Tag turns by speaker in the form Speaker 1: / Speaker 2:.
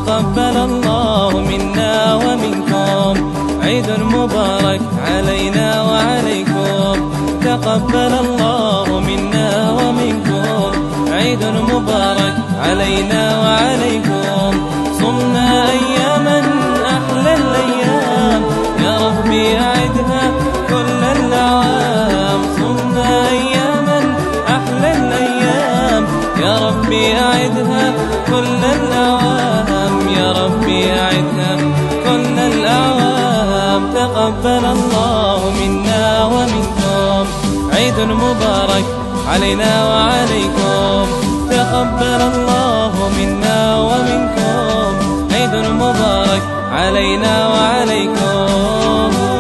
Speaker 1: تقبل الله منا ومنكم، عيد مبارك علينا وعليكم. تقبل الله منا ومنكم، عيد مبارك علينا وعليكم. صمنا أياما أحلى الأيام، يا ربي أعدها كل الأعوام. صمنا أياما أحلى الأيام، يا ربي أعدها كل الأعوام، يا ربي أعدها كل الأعوام. تقبل الله منا ومنكم، عيد مبارك علينا وعليكم. تقبل الله منا ومنكم، عيد مبارك علينا وعليكم.